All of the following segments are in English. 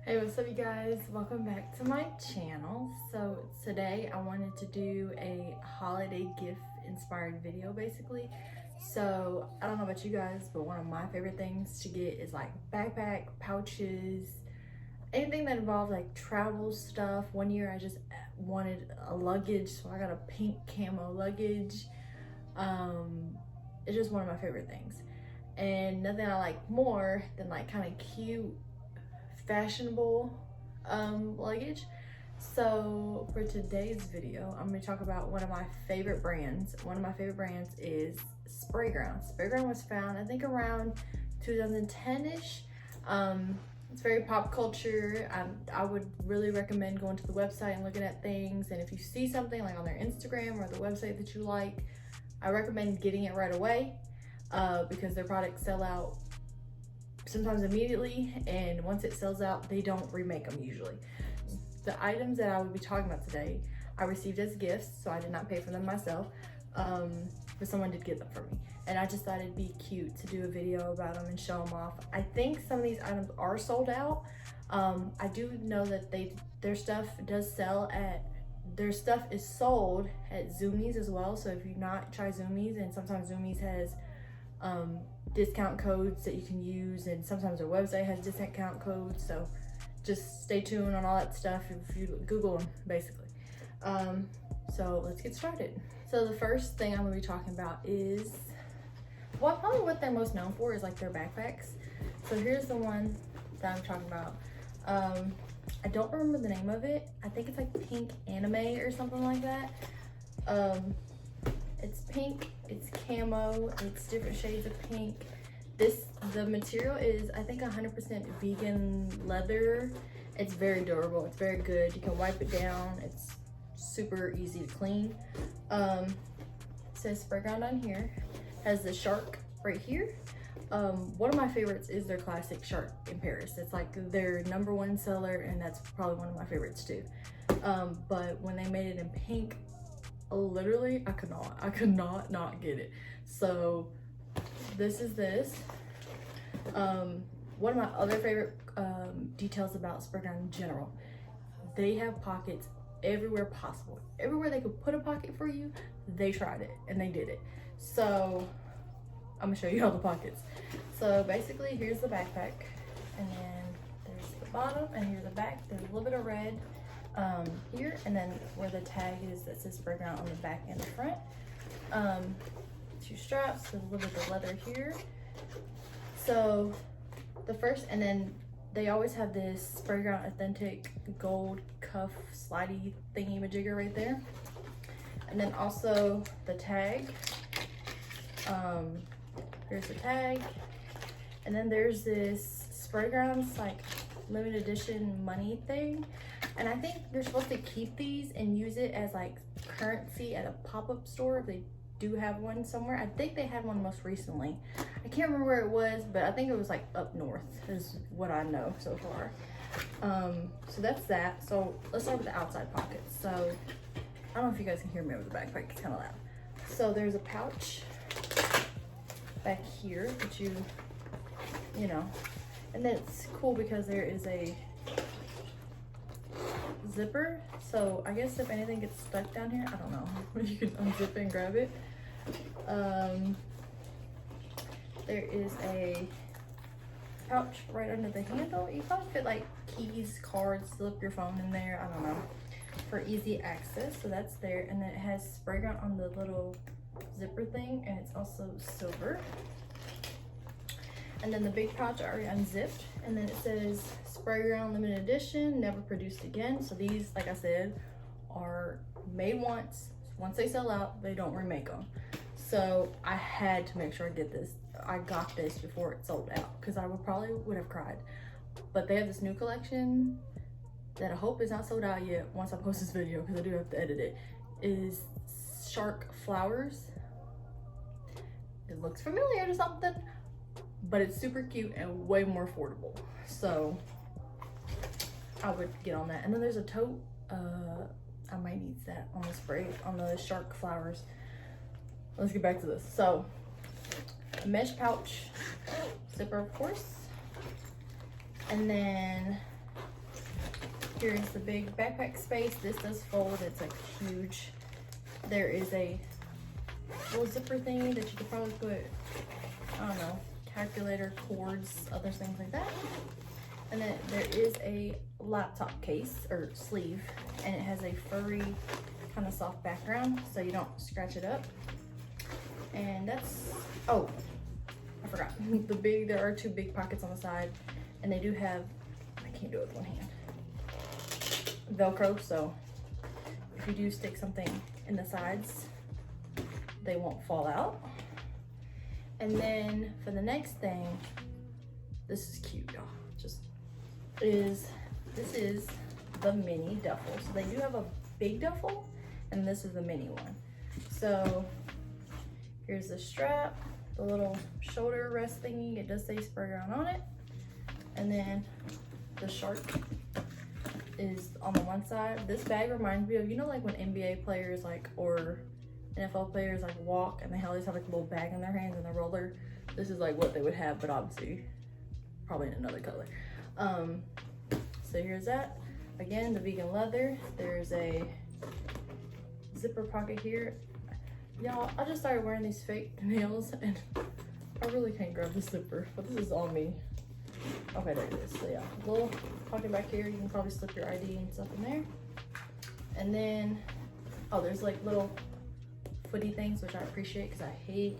Hey, what's up you guys? Welcome back to my channel. So today I wanted to do a holiday gift inspired video basically. So I don't know about you guys, but one of my favorite things to get is like backpack, pouches, anything that involves like travel stuff. One year I just wanted a luggage, so I got a pink camo luggage. It's just one of my favorite things. And nothing I like more than like kind of cute fashionable luggage. So for today's video, I'm going to talk about one of my favorite brands. One of my favorite brands is Sprayground. Sprayground was found I think around 2010-ish. It's very pop culture. I would really recommend going to the website and looking at things, and if you see something like on their Instagram or the website that you like, I recommend getting it right away because their products sell out sometimes immediately, and once it sells out, they don't remake them usually. The items that I will be talking about today, I received as gifts, so I did not pay for them myself, but someone did get them for me. And I just thought it'd be cute to do a video about them and show them off. I think some of these items are sold out. I do know that their stuff does sell at, their stuff is sold at Zoomies as well. So if you've not tried Zoomies, and sometimes Zoomies has discount codes that you can use, and sometimes their website has discount codes, so just stay tuned on all that stuff if you Google them basically. So let's get started. So the first thing I'm going to be talking about is, well, probably what they're most known for is like their backpacks. So here's the one that I'm talking about. I don't remember the name of it. I think it's like Pink Anime or something like that. It's pink, it's camo, it's different shades of pink. The material is, I think, 100% vegan leather. It's very durable, it's very good. You can wipe it down, it's super easy to clean. It says Sprayground on here. Has the shark right here. One of my favorites is their classic shark in Paris. It's like their #1 seller, and that's probably one of my favorites too. But when they made it in pink, literally I could not get it. So this is this. One of my other favorite details about Sprayground in general, they have pockets everywhere possible. Everywhere they could put a pocket for you, they tried it and they did it. So I'm gonna show you all the pockets. So basically here's the backpack, and then there's the bottom, and here's the back. There's a little bit of red here, and then where the tag is that says Sprayground on the back and the front. Two straps, there's a little bit of leather here. So the first, and then they always have this Sprayground authentic gold cuff slidey thingy majigger right there. And then also the tag. Here's the tag. And then there's this Sprayground's like limited edition money thing. And I think you're supposed to keep these and use it as like currency at a pop-up store if they do have one somewhere. I think they had one most recently. I can't remember where it was, but I think it was like up north is what I know so far. So that's that. So let's start with the outside pockets. So I don't know if you guys can hear me over the backpack, it's kind of loud. So there's a pouch back here that you know, and then it's cool because there is a zipper. So I guess if anything gets stuck down here, I don't know, you can unzip it and grab it. There is a pouch right under the handle. You probably fit like keys, cards, slip your phone in there, I don't know, for easy access. So that's there, and then it has Sprayground on the little zipper thing, and it's also silver. And then the big pouch I already unzipped, and then it says Sprayground limited edition, never produced again. So these, like I said, are made once. Once they sell out, they don't remake them. So I had to make sure I get this. I got this before it sold out because I would have cried. But they have this new collection that I hope is not sold out yet once I post this video, because I do have to edit it. Is shark flowers. It looks familiar to something, but it's super cute and way more affordable. So I would get on that. And then there's a tote. I might need that on the spray, on the shark flowers. Let's get back to this. So a mesh pouch, zipper of course, and then Here's the big backpack space. This does fold. It's like huge. There is a little zipper thingy that you could probably put, I don't know, calculator, cords, other things like that. And then there is a laptop case or sleeve, and it has a furry kind of soft background so you don't scratch it up. And that's, oh, I forgot. There are two big pockets on the side, and they do have, I can't do it with one hand, Velcro, so if you do stick something in the sides, they won't fall out. And then for the next thing, this is cute, y'all. This is the mini duffel. So they do have a big duffel, and this is the mini one. So here's the strap, the little shoulder rest thingy. It does say Sprayground on it. And then the shark is on the one side. This bag reminds me of, you know, like when NBA players or NFL players walk and they always have like a little bag in their hands and a roller. This is like what they would have, but obviously probably in another color. So here's that. Again, the vegan leather. There's a zipper pocket here. Y'all, I just started wearing these fake nails and I really can't grab the zipper, but this is on me. Okay, there it is. So yeah, little pocket back here. You can probably slip your ID and stuff in there. And then, oh, there's like little footy things, which I appreciate because I hate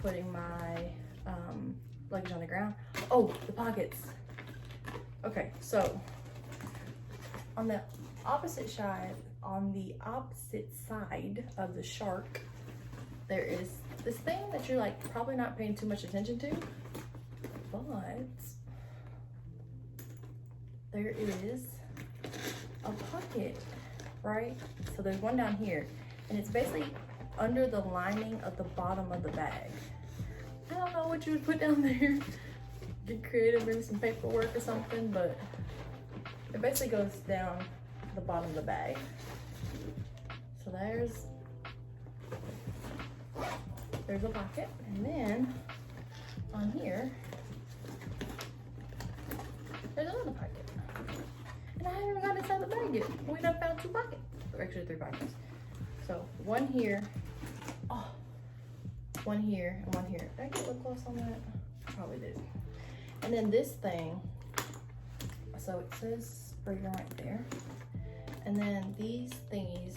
putting my luggage on the ground. Oh, the pockets. Okay, so on the opposite side of the shark, there is this thing that you're like probably not paying too much attention to, but there is a pocket, right? So there's one down here, and it's basically under the lining of the bottom of the bag. I don't know what you would put down there. Get creative, maybe some paperwork or something, but it basically goes down the bottom of the bag. So there's a pocket, and then on here there's another pocket, and I haven't even got inside the bag yet. We done found two pockets, or actually three pockets. So one here, oh, one here and one here. Did I get lip gloss on that? Probably did. And then this thing, so it says Sprayground right there. And then these thingies,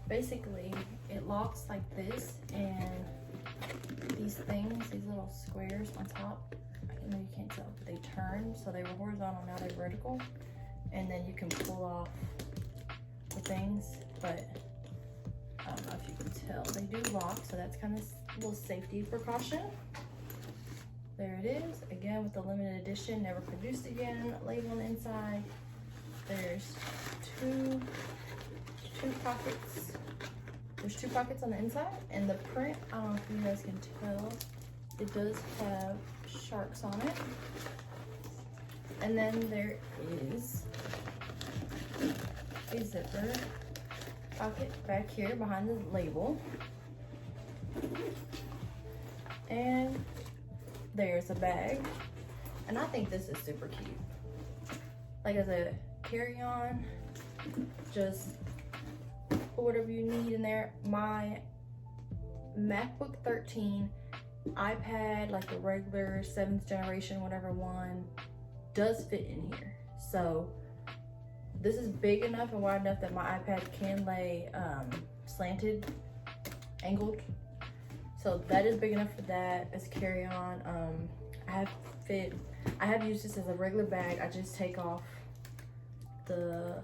basically it locks like this, and these things, these little squares on top, I know you can't tell, but they turn. So they were horizontal, now they're vertical. And then you can pull off the things, but I don't know if you can tell. They do lock, so that's kind of a little safety precaution. There it is, again with the limited edition, never produced again label on the inside. There's two pockets. There's two pockets on the inside, and the print, I don't know if you guys can tell, it does have sharks on it. And then there is a zipper pocket back here behind the label. And there's a bag, and I think this is super cute. Like as a carry-on, just put whatever you need in there. My MacBook 13, iPad, like the regular 7th generation, whatever one, does fit in here. So this is big enough and wide enough that my iPad can lay slanted, angled. So that is big enough for that as carry-on. I have used this as a regular bag. I just take off the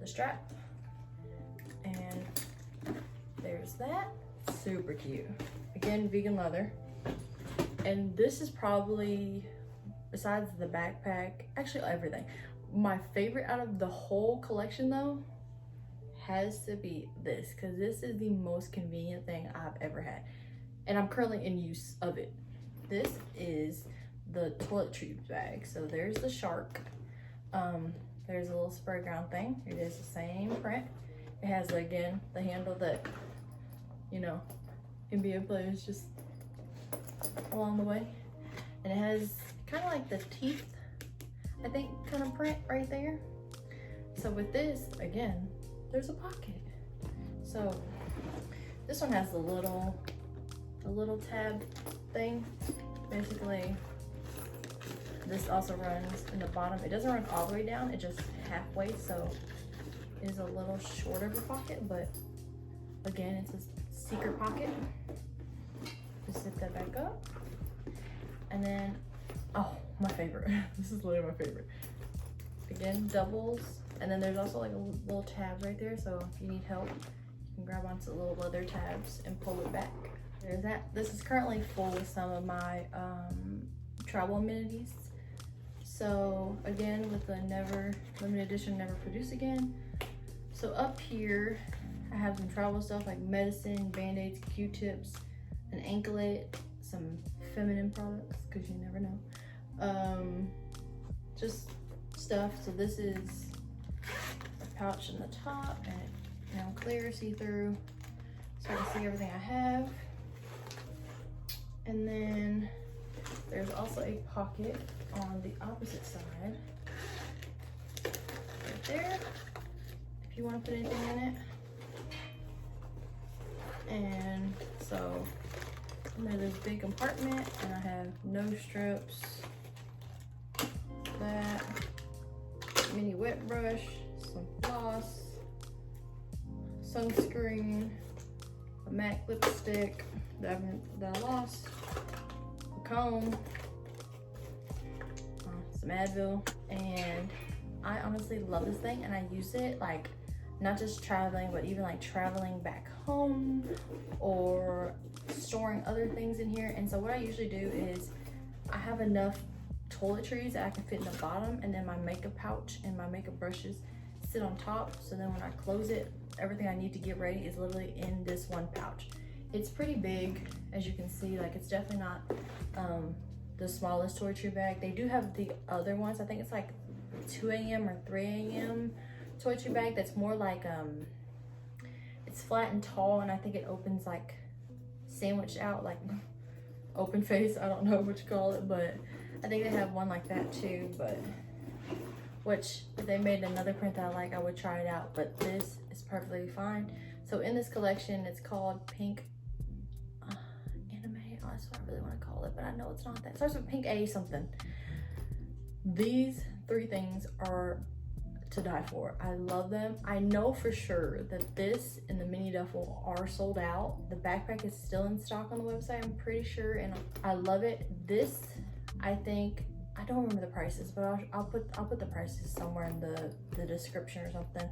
strap, and there's that. Super cute. Again, vegan leather. And this is probably, besides the backpack, actually everything, my favorite out of the whole collection though has to be this, because this is the most convenient thing I've ever had, and I'm currently in use of it. This is the Toiletries bag. So there's the shark. There's a little Sprayground thing. It is the same print. It has, again, the handle that, you know, NBA players just along the way. And it has kind of like the teeth, I think, kind of print right there. So with this, again, there's a pocket. So this one has the little tab thing. Basically, this also runs in the bottom. It doesn't run all the way down, it just halfway, so it is a little short of a pocket, but again, it's a secret pocket. Just zip that back up. And then, oh, my favorite. This is literally my favorite. Again, doubles. And then there's also like a little tab right there, so if you need help, you can grab onto the little leather tabs and pull it back. There's that. This is currently full with some of my travel amenities. So again, with the never limited edition, never produce again. So up here, I have some travel stuff like medicine, band-aids, Q-tips, an anklet, some feminine products, because you never know. Just stuff. So this is a pouch in the top, and it clear, see-through, so I can see everything I have. And then there's also a pocket on the opposite side, right there, if you want to put anything in it. And so there's this big compartment, and I have nose strips, that mini wet brush, some floss, sunscreen, a MAC lipstick that I lost, a comb, some Advil, and I honestly love this thing, and I use it like not just traveling, but even like traveling back home or storing other things in here. And so what I usually do is I have enough toiletries that I can fit in the bottom, and then my makeup pouch and my makeup brushes sit on top. So then when I close it, everything I need to get ready is literally in this one pouch. It's pretty big, as you can see. Like, it's definitely not the smallest toiletry bag. They do have the other ones. I think it's like 2 a.m. or 3 a.m. toiletry bag that's more like it's flat and tall, and I think it opens like sandwiched out, like open face. I don't know what you call it, but I think they have one like that too. But which, if they made another print that I like, I would try it out, but this is perfectly fine. So in this collection, it's called Pink Anime. Oh, that's what I really want to call it, but I know it's not that. It starts with Pink A something. These 3 things are to die for. I love them. I know for sure that this and the mini duffel are sold out. The backpack is still in stock on the website, I'm pretty sure, and I love it. This, I think, I don't remember the prices, but I'll put the prices somewhere in the description or something.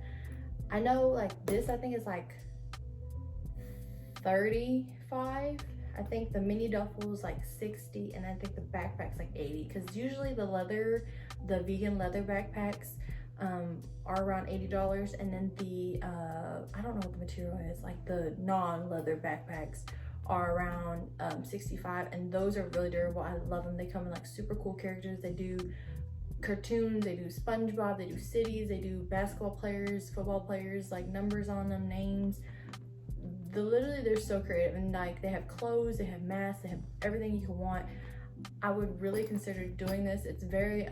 I know, like, this I think is like $35. I think the mini duffel is like $60, and I think the backpack's like $80, because usually the vegan leather backpacks are around $80, and then the I don't know what the material is, like the non-leather backpacks are around $65, and those are really durable. I love them. They come in like super cool characters. They do cartoons, they do SpongeBob, they do cities, they do basketball players, football players, like numbers on them, names. Literally, they're so creative, and like they have clothes, they have masks, they have everything you can want. I would really consider doing this. It's very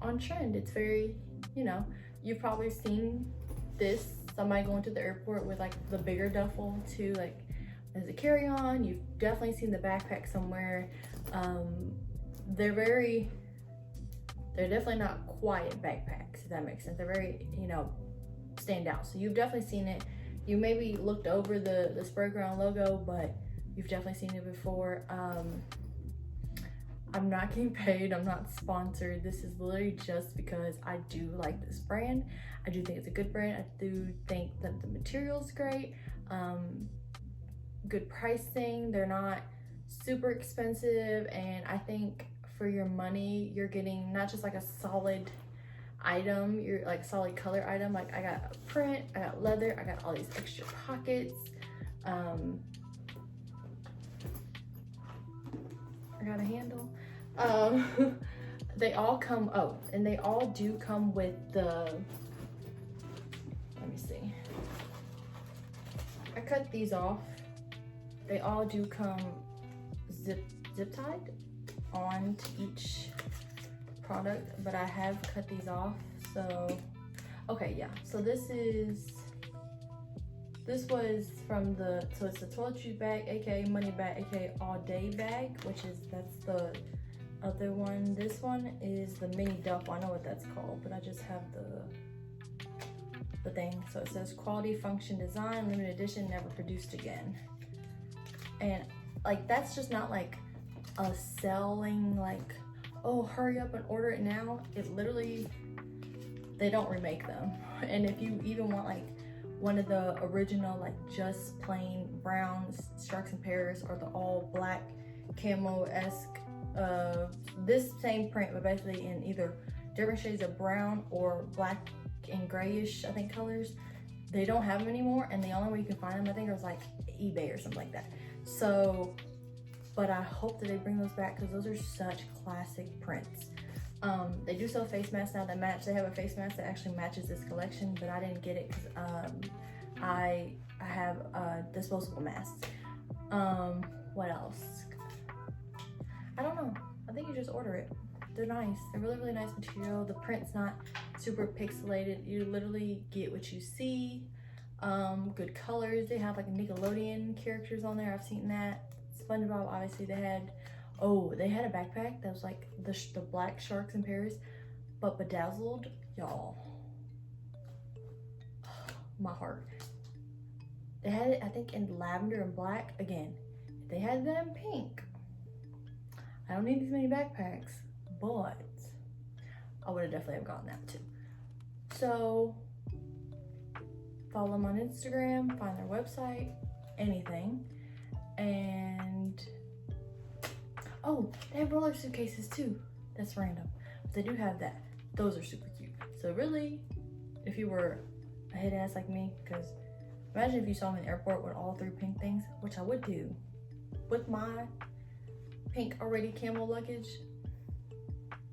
on trend. It's very, you know, you've probably seen this, somebody going to the airport with like the bigger duffel too, like as a carry-on. You've definitely seen the backpack somewhere. They're definitely not quiet backpacks, if that makes sense. They're very, you know, stand out. So you've definitely seen it. You maybe looked over the Sprayground logo, but you've definitely seen it before. I'm not getting paid, I'm not sponsored. This is literally just because I do like this brand. I do think it's a good brand. I do think that the material's great. Good pricing. They're not super expensive, and I think for your money, you're getting not just like a solid item, you're like solid color item. Like, I got a print, I got leather, I got all these extra pockets. I got a handle. They all come, oh, and they all do come with the, let me see. I cut these off. They all do come zip tied onto each product, but I have cut these off. So, okay, yeah. So this was from so it's the toiletries bag, aka money bag, aka all day bag, that's the other one. This one is the mini duffel. I know what that's called, but I just have the thing. So it says quality, function, design, limited edition, never produced again. And like, that's just not like a selling, like, oh, hurry up and order it now. It literally, they don't remake them. And if you even want like one of the original, like just plain brown Sharks and Pears, or the all black camo-esque, this same print, but basically in either different shades of brown or black and grayish, I think, colors, they don't have them anymore. And the only way you can find them, I think, is like eBay or something like that. So, but I hope that they bring those back, because those are such classic prints. They do sell face masks now that match. They have a face mask that actually matches this collection, but I didn't get it because I have disposable masks. What else? I don't know. I think you just order it. They're nice. They're really, really nice material. The print's not super pixelated. You literally get what you see. Good colors. They have like Nickelodeon characters on there. I've seen that. SpongeBob, obviously. They had a backpack that was like the black Sharks and Pears, but bedazzled. Y'all, my heart. They had it, I think, in lavender and black. Again, if they had that in pink, I don't need these many backpacks, but I would have definitely gotten that too. So follow them on Instagram, find their website, anything. And oh, they have roller suitcases too. That's random, but they do have that. Those are super cute. So really, if you were a head ass like me, because imagine if you saw me in the airport with all 3 pink things, which I would do with my pink already camo luggage.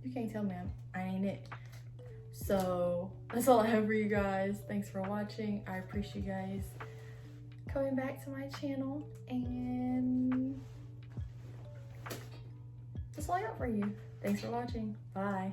You can't tell me I ain't it. So that's all I have for you guys. Thanks for watching. I appreciate you guys coming back to my channel, and that's all I got for you. Thanks for watching. Bye.